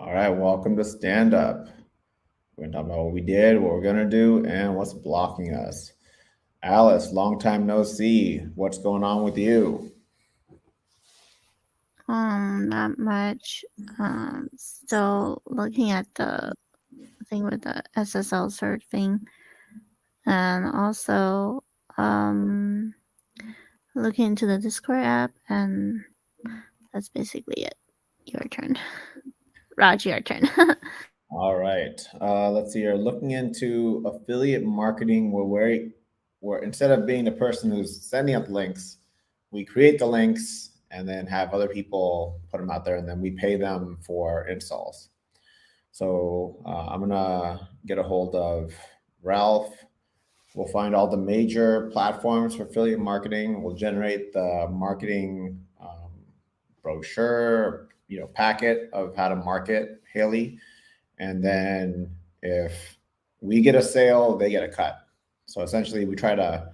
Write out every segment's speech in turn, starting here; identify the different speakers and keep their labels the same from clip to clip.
Speaker 1: All right, welcome to Stand Up. We're going to talk about what we did, what we're going to do, and what's blocking us. Alice, long time no see. What's going on with you?
Speaker 2: Not much. Still looking at the thing with the SSL cert thing, and also um looking into the Discord app, and that's basically it. Your turn, Raj. Your turn.
Speaker 1: All right, let's see. You're looking into affiliate marketing where instead of being the person who's sending out the links, we create the links and then have other people put them out there, and then we pay them for installs. So I'm gonna get a hold of Ralph. We'll find all the major platforms for affiliate marketing. We'll generate the marketing brochure, packet of how to market Haley, and then if we get a sale, they get a cut. So essentially, we try to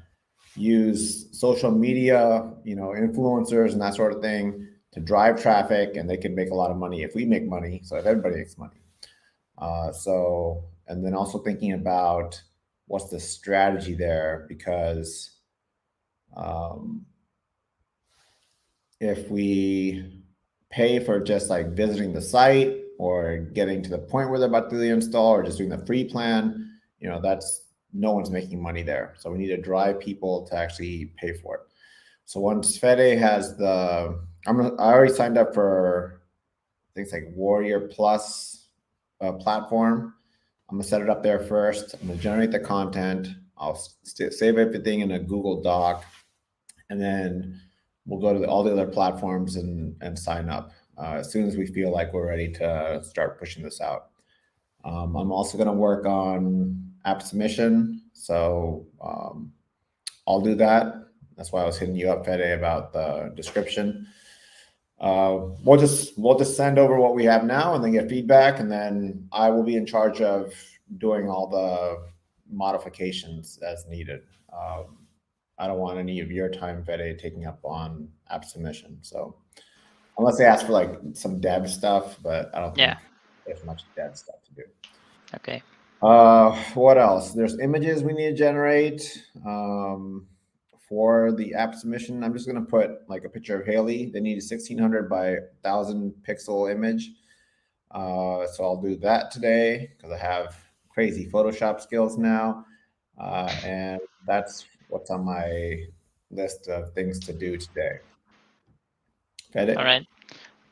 Speaker 1: use social media, influencers and that sort of thing to drive traffic, and they can make a lot of money if we make money. So if everybody makes money. And then also thinking about what's the strategy there, because um, if we pay for just like visiting the site or getting to the point where they're about to do the install or just doing the free plan, that's no one's making money there. So we need to drive people to actually pay for it. So once Fede has I already signed up for things like Warrior Plus platform. I'm gonna set it up there first. I'm gonna generate the content. I'll save everything in a Google Doc, and then we'll go to all the other platforms and sign up as soon as we feel like we're ready to start pushing this out. I'm also gonna work on app submission, so I'll do that. That's why I was hitting you up, Fede, about the description. We'll just send over what we have now and then get feedback, and then I will be in charge of doing all the modifications as needed. I don't want any of your time, Fede, taking up on app submission. So unless they ask for like some dev stuff, but I don't think
Speaker 3: Yeah.
Speaker 1: there's much dev stuff to do.
Speaker 3: Okay.
Speaker 1: What else? There's images we need to generate. For the app submission, I'm just gonna put like a picture of Haley. They need a 1600 by 1000 pixel image. So I'll do that today because I have crazy Photoshop skills now. And that's what's on my list of things to do today.
Speaker 3: All right.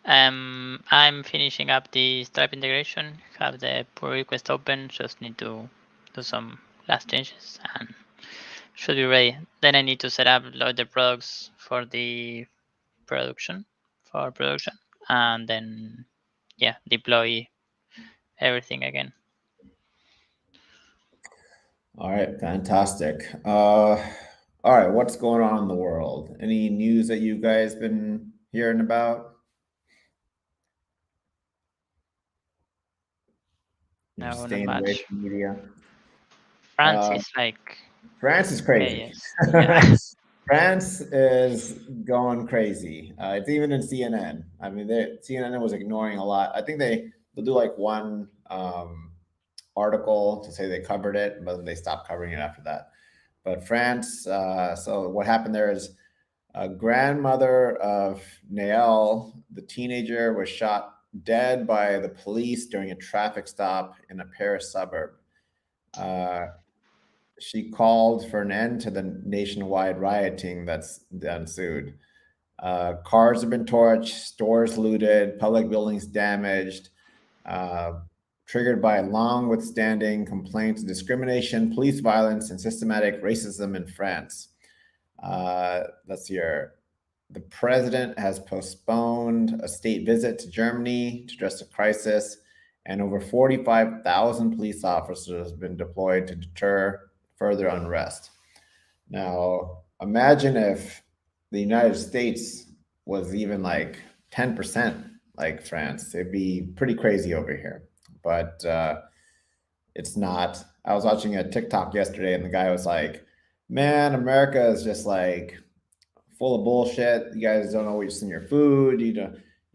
Speaker 3: I'm finishing up the Stripe integration. Have the pull request open. Just need to do some last changes and should be ready. Then I need to set up load the products for the production, and then deploy everything again.
Speaker 1: All right, fantastic. All right, what's going on in the world? Any news that you guys been hearing about? You're
Speaker 3: No, not
Speaker 1: staying away
Speaker 3: much.
Speaker 1: from media.
Speaker 3: France
Speaker 1: Uh,
Speaker 3: is like
Speaker 1: France is crazy.
Speaker 3: chaos. Yeah.
Speaker 1: France is going crazy. It's even in CNN. I mean, CNN was ignoring a lot. I think they'll do like one article to say they covered it, but then they stopped covering it after that. But France. So what happened there is a grandmother of Nael, the teenager, was shot dead by the police during a traffic stop in a Paris suburb. Uh, she called for an end to the nationwide rioting that's ensued. Cars have been torched, stores looted, public buildings damaged, uh, triggered by long withstanding complaints of discrimination, police violence, and systematic racism in France. Let's see here. The president has postponed a state visit to Germany to address the crisis, and over 45,000 police officers have been deployed to deter further unrest. Now, imagine if the United States was even like 10% like France. It'd be pretty crazy over here. But it's not. I was watching a TikTok yesterday, and the guy was like, man, America is just like full of bullshit. You guys don't know what's in your food.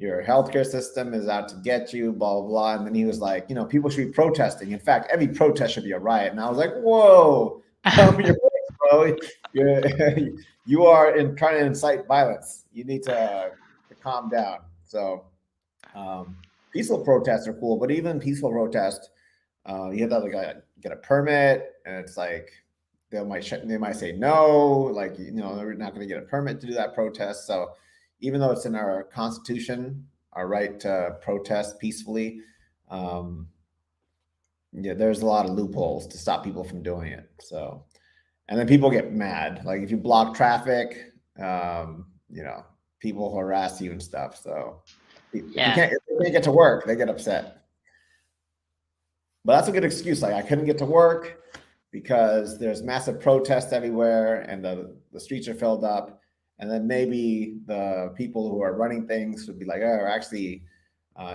Speaker 1: your healthcare system is out to get you, blah, blah, blah. And then he was like, people should be protesting. In fact, every protest should be a riot. And I was like, whoa, come your place, bro. You are trying to incite violence. You need to calm down. So peaceful protests are cool, but even peaceful protests, you have to get a permit, and it's like they might say no, like they're not going to get a permit to do that protest. So even though it's in our Constitution, our right to protest peacefully, there's a lot of loopholes to stop people from doing it. So, and then people get mad. Like if you block traffic, people harass you and stuff. So if you can't get to work, they get upset. But that's a good excuse. Like I couldn't get to work because there's massive protests everywhere and the streets are filled up. And then maybe the people who are running things would be like, oh, actually,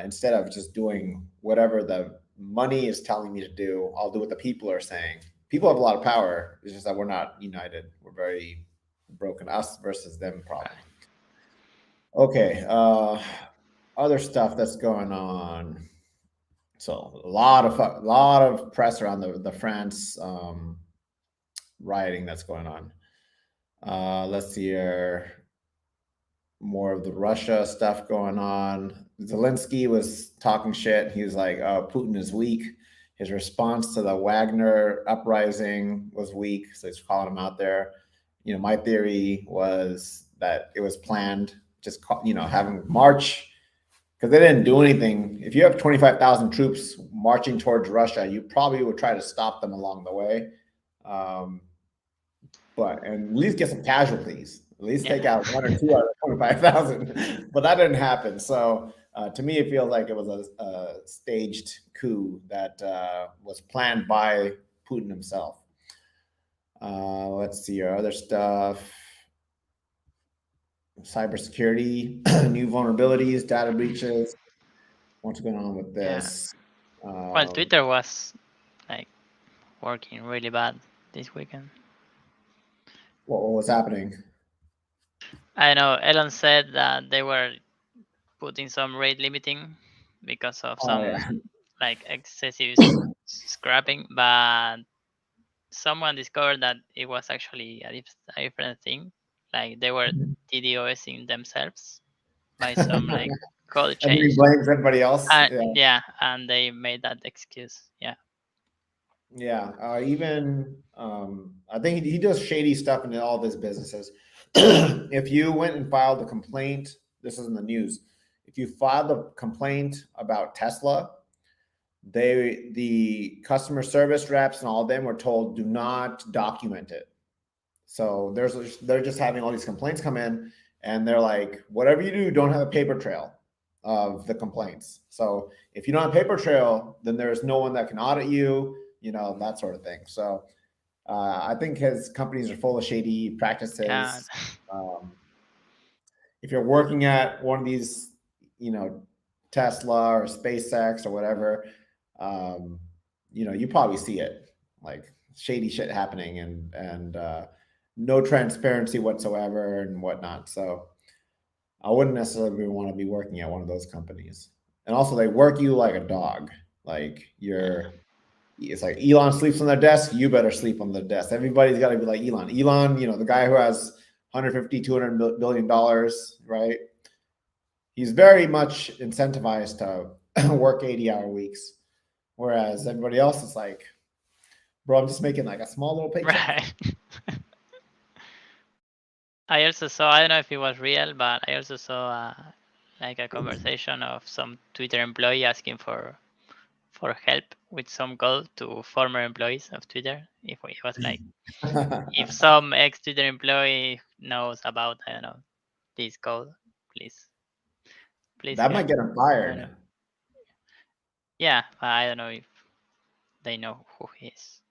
Speaker 1: instead of just doing whatever the money is telling me to do, I'll do what the people are saying. People have a lot of power. It's just that we're not united. We're very broken, us versus them problem. Okay. Other stuff that's going on. So a lot of press around the France rioting that's going on. Let's see here. More of the Russia stuff going on. Zelensky was talking shit. He was like, "Oh, Putin is weak." His response to the Wagner uprising was weak, so he's calling him out there. My theory was that it was planned. Just having march, because they didn't do anything. If you have 25,000 troops marching towards Russia, you probably would try to stop them along the way. But at least get some casualties. At least take out 1 or 2 out of 25,000. But that didn't happen. So to me, it feels like it was a staged coup that was planned by Putin himself. Let's see your other stuff. Cybersecurity, new vulnerabilities, data breaches. What's going on with this?
Speaker 3: Well, Twitter was like working really bad this weekend.
Speaker 1: What was happening?
Speaker 3: I know Elon said that they were putting some rate limiting because of some like excessive scrapping, but someone discovered that it was actually a different thing. Like they were DDoSing themselves by some like code change.
Speaker 1: Everybody blames everybody else.
Speaker 3: Yeah, and they made that excuse. Yeah.
Speaker 1: Yeah. Even I think he does shady stuff in all of his businesses. If you went and filed a complaint, this is in the news. If you filed a complaint about Tesla, the customer service reps and all of them were told, do not document it. So they're just having all these complaints come in, and they're like, whatever you do, don't have a paper trail of the complaints. So if you don't have a paper trail, then there's no one that can audit you, that sort of thing. So I think his companies are full of shady practices.
Speaker 3: Yeah.
Speaker 1: If you're working at one of these, Tesla or SpaceX or whatever, you probably see it, like shady shit happening and no transparency whatsoever and whatnot. So I wouldn't necessarily want to be working at one of those companies. And also they work you like a dog. Like it's like Elon sleeps on their desk, you better sleep on the desk. Everybody's got to be like Elon. Elon, the guy who has 150, $200 billion, right? He's very much incentivized to work 80-hour weeks. Whereas everybody else is like, bro, I'm just making like a small little paycheck.
Speaker 3: Right. I also saw, I don't know if it was real, but I also saw like a conversation of some Twitter employee asking for help with some code to former employees of Twitter. If it was like, if some ex-Twitter employee knows about, I don't know, this code, please.
Speaker 1: That might get him fired.
Speaker 3: Yeah, I don't know if they know who he is.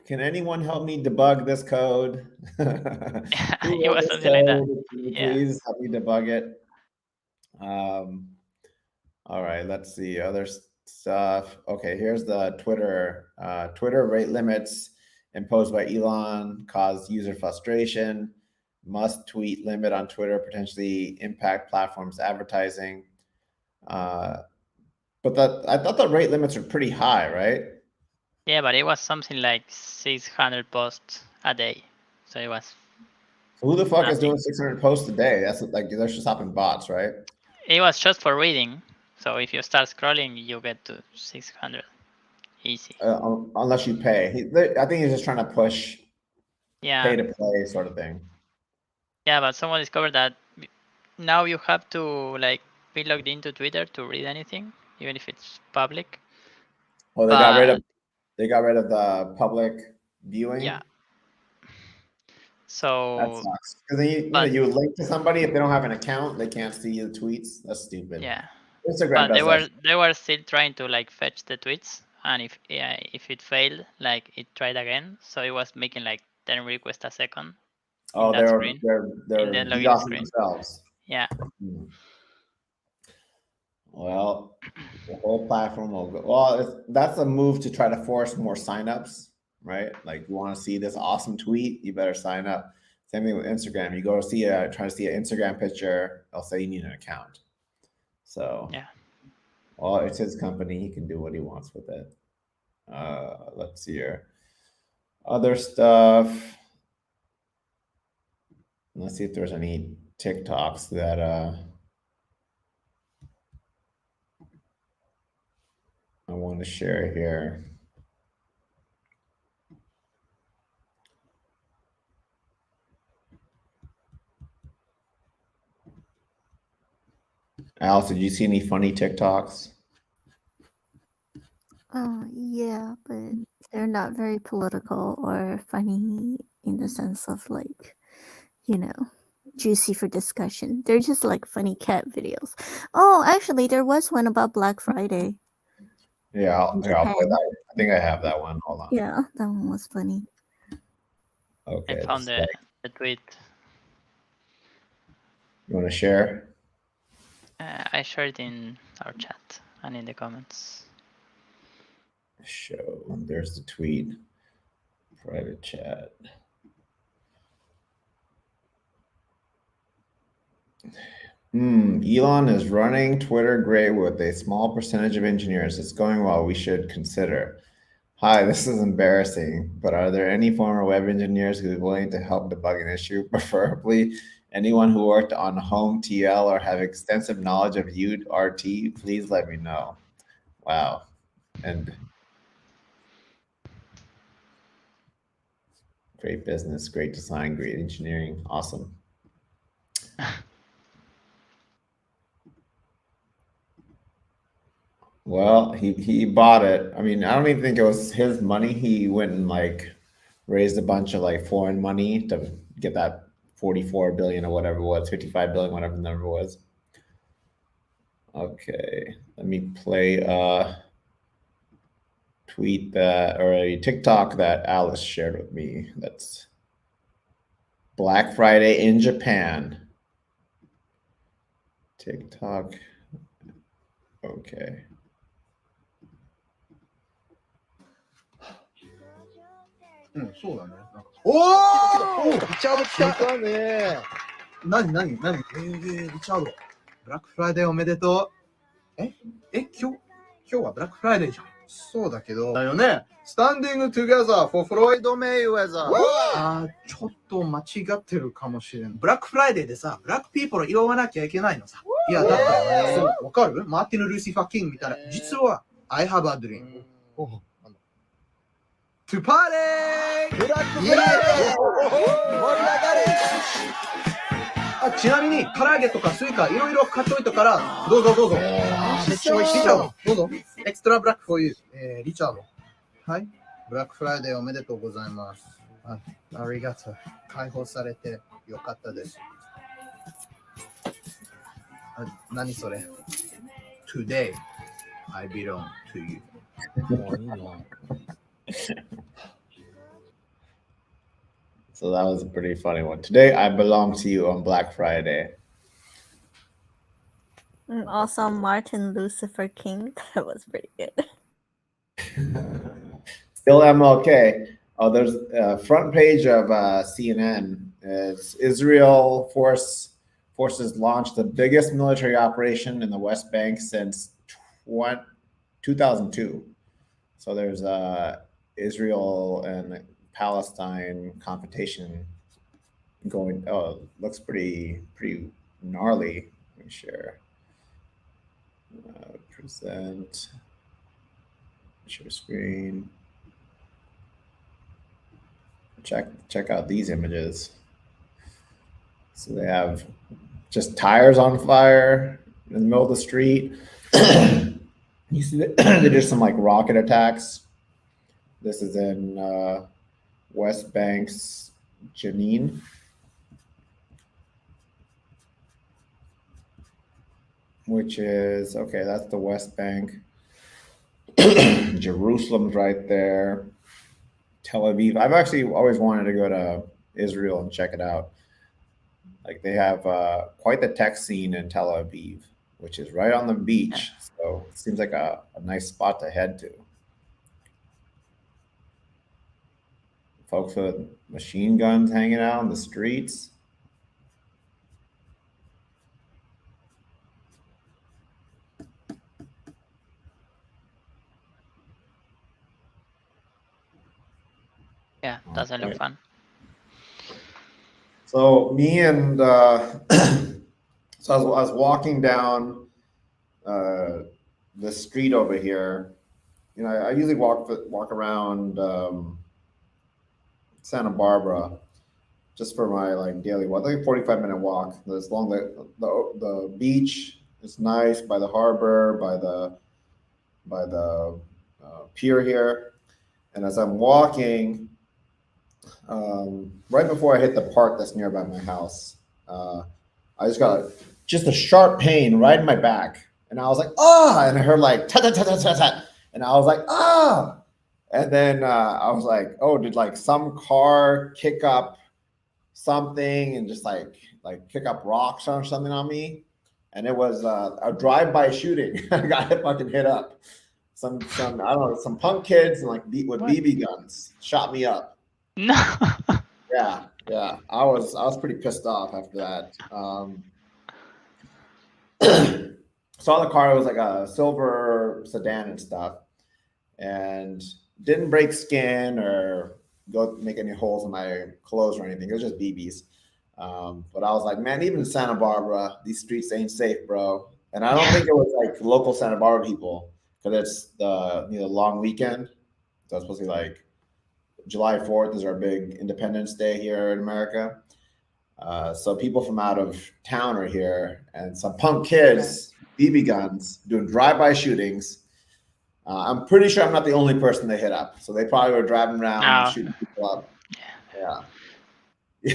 Speaker 1: Can anyone help me debug this code?
Speaker 3: It was something like that.
Speaker 1: Please help me debug it. All right, let's see other stuff. Okay, here's the Twitter. Twitter rate limits imposed by Elon caused user frustration. must tweet limit on Twitter potentially impact platforms advertising. But I thought the rate limits are pretty high, right?
Speaker 3: Yeah, but it was something like 600 posts a day, so it was.
Speaker 1: So who the fuck is doing 600 posts a day? That's like they're just stopping bots, right?
Speaker 3: It was just for reading, so if you start scrolling, you get to 600 easy.
Speaker 1: Unless you pay. I think he's just trying to push pay to play sort of thing.
Speaker 3: Yeah, but someone discovered that now you have to like be logged into Twitter to read anything, even if it's public.
Speaker 1: Well, they got rid of the public viewing.
Speaker 3: Yeah. So
Speaker 1: that sucks. Because then you link to somebody, if they don't have an account, they can't see the tweets. That's stupid.
Speaker 3: Yeah.
Speaker 1: Instagram
Speaker 3: but they were still trying to like fetch the tweets, and if it failed, like it tried again. So it was making like 10 requests a second.
Speaker 1: Oh, they're DDoSing themselves.
Speaker 3: Yeah.
Speaker 1: Well, the whole platform will go. Well, that's a move to try to force more signups, right? Like, you want to see this awesome tweet, you better sign up. Same thing with Instagram. You go to try to see an Instagram picture, they'll say you need an account. So
Speaker 3: yeah.
Speaker 1: Well, it's his company. He can do what he wants with it. Let's see here. Other stuff. Let's see if there's any TikToks that I want to share here. Alice, did you see any funny TikToks?
Speaker 2: Yeah, but they're not very political or funny in the sense of like, juicy for discussion. They're just like funny cat videos. Oh, actually, there was one about Black Friday.
Speaker 1: Yeah, I'll play that. I think I have that one. Hold on.
Speaker 2: Yeah, that one was funny.
Speaker 1: Okay.
Speaker 3: I found the tweet.
Speaker 1: You want to share?
Speaker 3: I shared it in our chat and in the comments.
Speaker 1: Show. There's the tweet. Private chat. Elon is running Twitter great with a small percentage of engineers. It's going well. We should consider. Hi, this is embarrassing, but are there any former web engineers who are willing to help debug an issue? Preferably anyone who worked on home TL or have extensive knowledge of URT, please let me know. Wow. And great business, great design, great engineering. Awesome. Well, he bought it. I mean, I don't even think it was his money. He went and like raised a bunch of like foreign money to get that 44 billion or whatever it was, 55 billion, whatever the number was. Okay, let me play a tweet or a TikTok that Alice shared with me. That's Black Friday in Japan. TikTok. Okay.
Speaker 4: Mm, そうだね。おーリチャード来たね。何リチャード。ブラックフライデーおめでとう。今日はブラックフライデーじゃん。そうだけど。だよね。Standing together for Floyd Mayweather。ちょっと間違ってるかもしれん。ブラックフライデーでさ、ブラックピーポーを祝わなきゃいけないのさ。いや、だからそう、わかる？マーティン・ルーシファー・キングみたいな。実は、I have a dream。To party! ブラックフライデー！盛り上がれ！ちなみに、唐揚げとかスイカいろいろ買っといたから、どうぞ。めっちゃ美味しい。リチャード、どうぞ。エクストラブラック for you。リチャード。はい。ブラックフライデーおめでとうございます。ありがとう。解放されてよかったです。何それ ?Today, I belong to you. もういいの。
Speaker 1: So that was a pretty funny one. Today, I belong to you on Black Friday.
Speaker 2: And also Martin Lucifer King. That was pretty good.
Speaker 1: Still MLK. Oh, there's a front page of CNN It's Israel forces launched the biggest military operation in the West Bank since 2002. So there's Israel and Palestine confrontation going. Oh, looks pretty gnarly. Let me share. Present. Share screen. Check out these images. So they have just tires on fire in the middle of the street. You see that they did some like rocket attacks. This is in West Bank's Jenin. Which is, okay, that's the West Bank. Jerusalem's right there. Tel Aviv. I've actually always wanted to go to Israel and check it out. Like they have quite the tech scene in Tel Aviv, which is right on the beach. So it seems like a nice spot to head to. Folks with machine guns hanging out in the streets.
Speaker 3: Yeah, doesn't look fun.
Speaker 1: So me and so I was walking down the street over here. You know, I usually walk around Santa Barbara just for my like daily walk, like a 45-minute walk. There's along the beach. It's nice by the harbor, by the pier here. And as I'm walking, right before I hit the park that's nearby my house, I just got just a sharp pain right in my back. And I was like, ah, and I heard like, tat, tat, tat, tat, tat, tat. And I was like, ah. And then I was like, oh, did like some car kick up something and just like kick up rocks or something on me? And it was a drive-by shooting. I got fucking hit up. Some I don't know, some punk kids and like with BB guns shot me up.
Speaker 3: No.
Speaker 1: Yeah. I was pretty pissed off after that. Saw the car. It was like a silver sedan and stuff, and didn't break skin or go make any holes in my clothes or anything. It was just BBs. But I was like, man, even in Santa Barbara, these streets ain't safe, bro. And I don't think it was like local Santa Barbara people, because it's the long weekend. So it's supposed to be like July 4th is our big Independence Day here in America. So people from out of town are here, and some punk kids, BB guns, doing drive-by shootings. I'm pretty sure I'm not the only person they hit up. So they probably were driving around shooting people up. Yeah.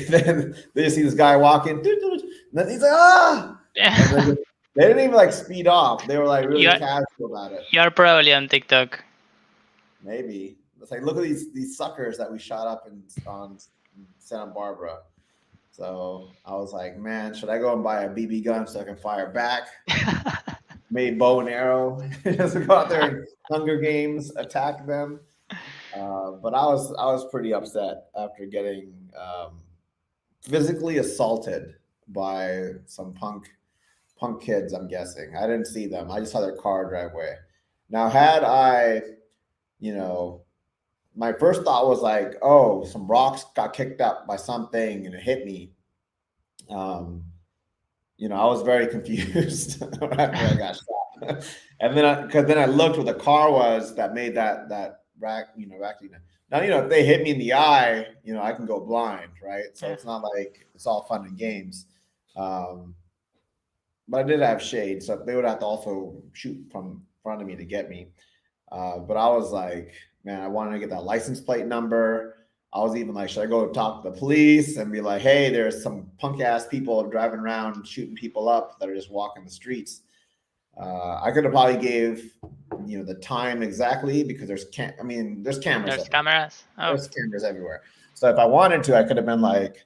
Speaker 1: Then they just see this guy walking, and then he's like, ah!
Speaker 3: Yeah.
Speaker 1: They didn't even like speed off. They were like really casual about it.
Speaker 3: You're probably on TikTok.
Speaker 1: Maybe. It's like, look at these suckers that we shot up on Santa Barbara. So I was like, man, should I go and buy a BB gun so I can fire back? Made bow and arrow. Just go out there and Hunger Games, attack them. But I was pretty upset after getting physically assaulted by some punk kids, I'm guessing. I didn't see them. I just saw their car drive away. Now, had I, my first thought was like, oh, some rocks got kicked up by something and it hit me. I was very confused after I got shot. And then I looked where the car was that made that rack, Now, if they hit me in the eye, I can go blind, right? So it's not like it's all fun and games. But I did have shade, so they would have to also shoot from front of me to get me. But I was like, man, I wanted to get that license plate number. I was even like, should I go talk to the police and be like, hey, there's some punk ass people driving around shooting people up that are just walking the streets. I could have probably gave, the time exactly, because there's cameras.
Speaker 3: There's cameras. Oh.
Speaker 1: There's cameras everywhere. So if I wanted to, I could have been like,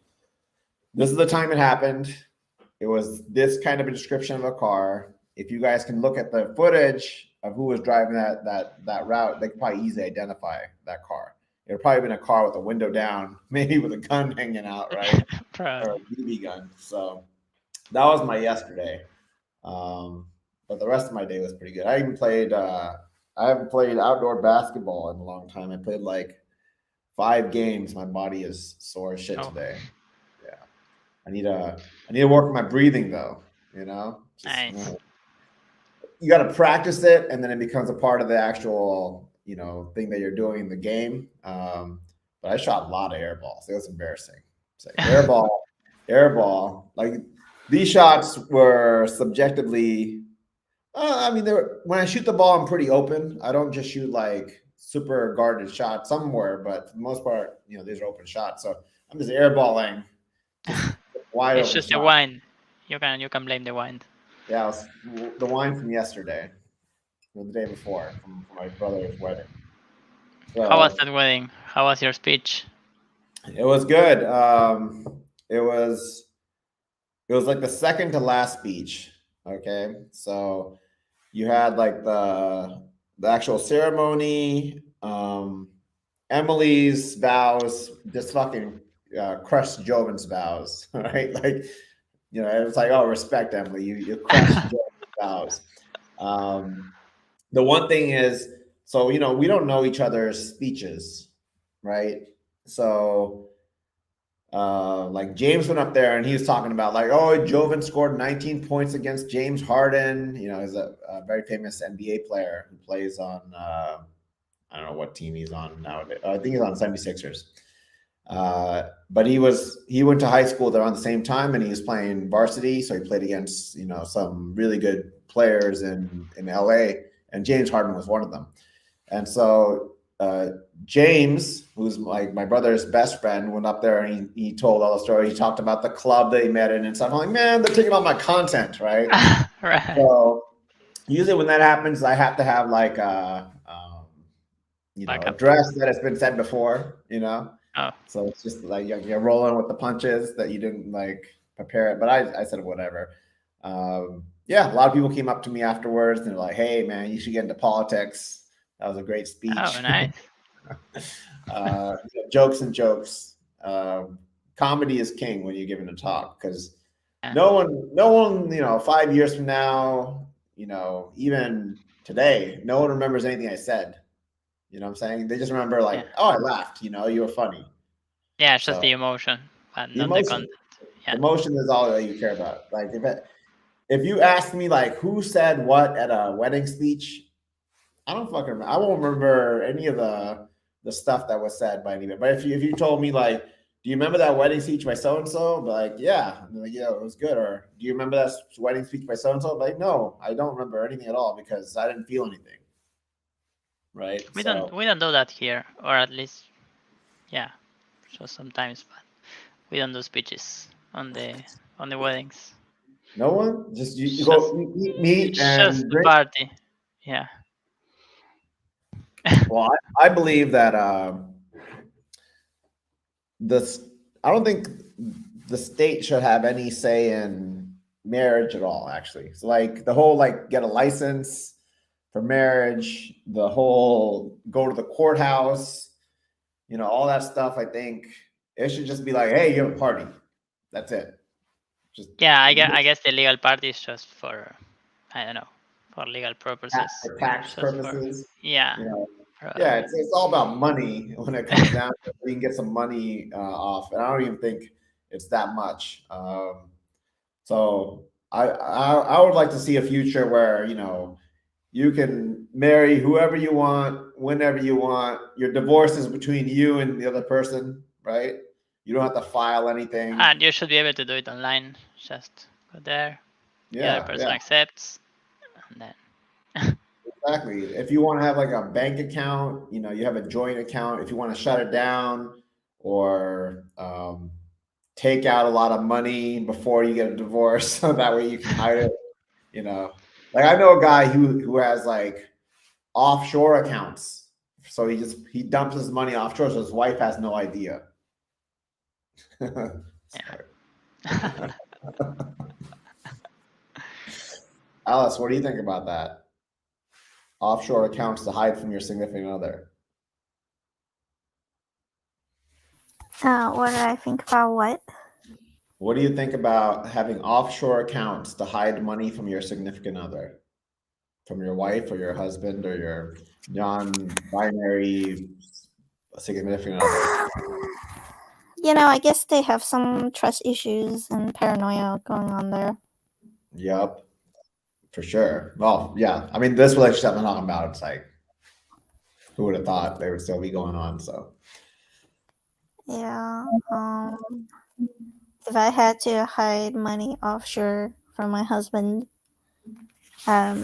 Speaker 1: this is the time it happened. It was this kind of a description of a car. If you guys can look at the footage of who was driving that route, they could probably easily identify that car. it'd probably been a car with a window down, maybe with a gun hanging out, right? Or a BB gun. So that was my yesterday. But the rest of my day was pretty good. I even played. I haven't played outdoor basketball in a long time. I played like 5 games. My body is sore as shit today. Yeah, I need to work on my breathing though. You know,
Speaker 3: Nice.
Speaker 1: You got to practice it, and then it becomes a part of the actual thing that you're doing in the game. But I shot a lot of air balls. It was embarrassing. So air ball. Like these shots were subjectively. I mean, when I shoot the ball, I'm pretty open. I don't just shoot like super guarded shots somewhere, but for the most part, these are open shots. So I'm just airballing, just wide
Speaker 3: It's
Speaker 1: open
Speaker 3: just
Speaker 1: shot.
Speaker 3: the wind. You can blame the wind.
Speaker 1: Yeah, it was the wine from yesterday, or the day before, from my brother's wedding. So,
Speaker 3: How was that wedding? How was your speech?
Speaker 1: It was good. It was like the second to last speech. Okay, so you had like the actual ceremony. Emily's vows just fucking crushed Joven's vows, right? Like, it was like, oh, respect Emily, you crushed Joven's vows. The one thing is, so we don't know each other's speeches, right? So like James went up there and he was talking about like, oh, Joven scored 19 points against James Harden. He's a very famous NBA player who plays on I don't know what team he's on nowadays. I think he's on 76ers. But he went to high school there on the same time, and he was playing varsity, so he played against some really good players in LA, and James Harden was one of them. And so James, who's like my brother's best friend, went up there and he told all the story. He talked about the club that he met in and stuff. I'm like, man, they're taking all my content, right?
Speaker 3: Right.
Speaker 1: So usually when that happens, I have to have like a dress that has been said before,
Speaker 3: Oh.
Speaker 1: So it's just like you're rolling with the punches that you didn't like prepare it. But I said whatever. Yeah, a lot of people came up to me afterwards and they're like, "Hey, man, you should get into politics. That was a great speech."
Speaker 3: Oh, nice.
Speaker 1: Jokes and jokes. Comedy is king when you're giving a talk because no one, 5 years from now, even today, no one remembers anything I said. You know what I'm saying? They just remember like, oh, I laughed. You were funny.
Speaker 3: Yeah, it's just the emotion, but not the content. Yeah.
Speaker 1: Emotion is all that you care about. Like if you ask me like who said what at a wedding speech, I don't fucking remember. I won't remember any of the stuff that was said by anybody. But if you told me like, do you remember that wedding speech by so and so? But like, yeah, like, yeah, it was good. Or do you remember that wedding speech by so and so? Like, no, I don't remember anything at all because I didn't feel anything. Right.
Speaker 3: We don't do that here, or at least, yeah. So sometimes, but we don't do speeches on the weddings.
Speaker 1: No one, just you go meet and
Speaker 3: just drink. Party. Yeah.
Speaker 1: Well, I believe that I don't think the state should have any say in marriage at all. Actually, so like the whole like get a license for marriage, the whole go to the courthouse, all that stuff. I think it should just be like, hey, you have a party. That's it. Just
Speaker 3: I guess the legal part is just for, I don't know, for legal purposes.
Speaker 1: For tax purposes.
Speaker 3: Yeah.
Speaker 1: Yeah, it's all about money when it comes down to it. You can get some money off, and I don't even think it's that much. So I would like to see a future where you can marry whoever you want, whenever you want. Your divorce is between you and the other person, right? You don't have to file anything.
Speaker 3: And you should be able to do it online. Just go there. The other person accepts, and then.
Speaker 1: Exactly. If you want to have like a bank account, you have a joint account. If you want to shut it down or take out a lot of money before you get a divorce, so that way you can hide it. Like I know a guy who has like offshore accounts, so he dumps his money offshore, so his wife has no idea. Alice, what do you think about that? Offshore accounts to hide from your significant other.
Speaker 2: What do I think about what?
Speaker 1: What do you think about having offshore accounts to hide money from your significant other? From your wife or your husband or your non-binary significant other?
Speaker 2: I guess they have some trust issues and paranoia going on there.
Speaker 1: Yep, for sure. Well, yeah. I mean, this relationship I'm talking about, it's like, who would have thought they would still be going on? So,
Speaker 2: Yeah. If I had to hide money offshore from my husband, I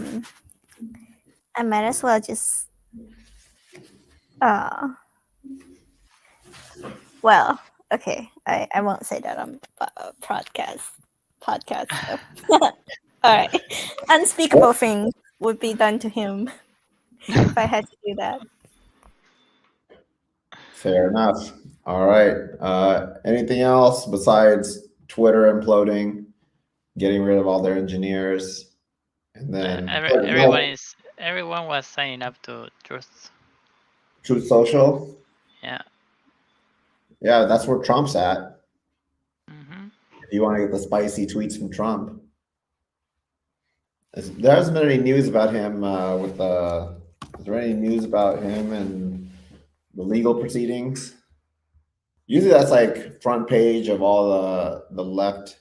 Speaker 2: might as well just well, okay, I won't say that on podcast. All right, unspeakable things would be done to him if I had to do that.
Speaker 1: fair enough. All right. Anything else besides Twitter imploding, getting rid of all their engineers, and then
Speaker 3: everyone was signing up to Truth.
Speaker 1: Truth Social?
Speaker 3: Yeah.
Speaker 1: Yeah, that's where Trump's at.
Speaker 3: Mm-hmm.
Speaker 1: If you want to get the spicy tweets from Trump. There hasn't been any news about him is there any news about him and the legal proceedings? Usually that's like front page of all the left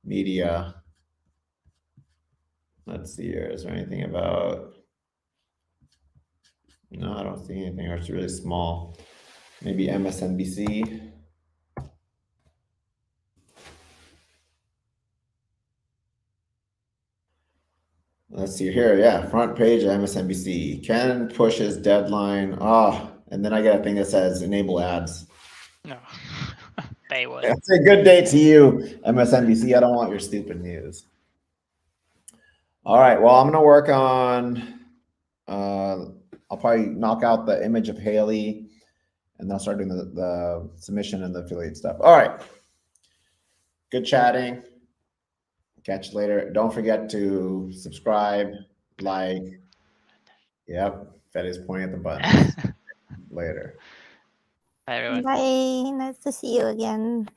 Speaker 1: media. Let's see here. Is there anything about? No, I don't see anything. It's really small. Maybe MSNBC. Let's see here. Yeah, front page of MSNBC. Ken pushes deadline. And then I get a thing that says enable ads.
Speaker 3: No. Paywall.
Speaker 1: It's a good day to you, MSNBC. I don't want your stupid news. All right. Well, I'm gonna work on. I'll probably knock out the image of Haley, and then I'll start doing the submission and the affiliate stuff. All right. Good chatting. Catch you later. Don't forget to subscribe, like. Yep. Fed is pointing at the buttons. Later.
Speaker 3: Bye, everyone.
Speaker 2: Bye. Nice to see you again.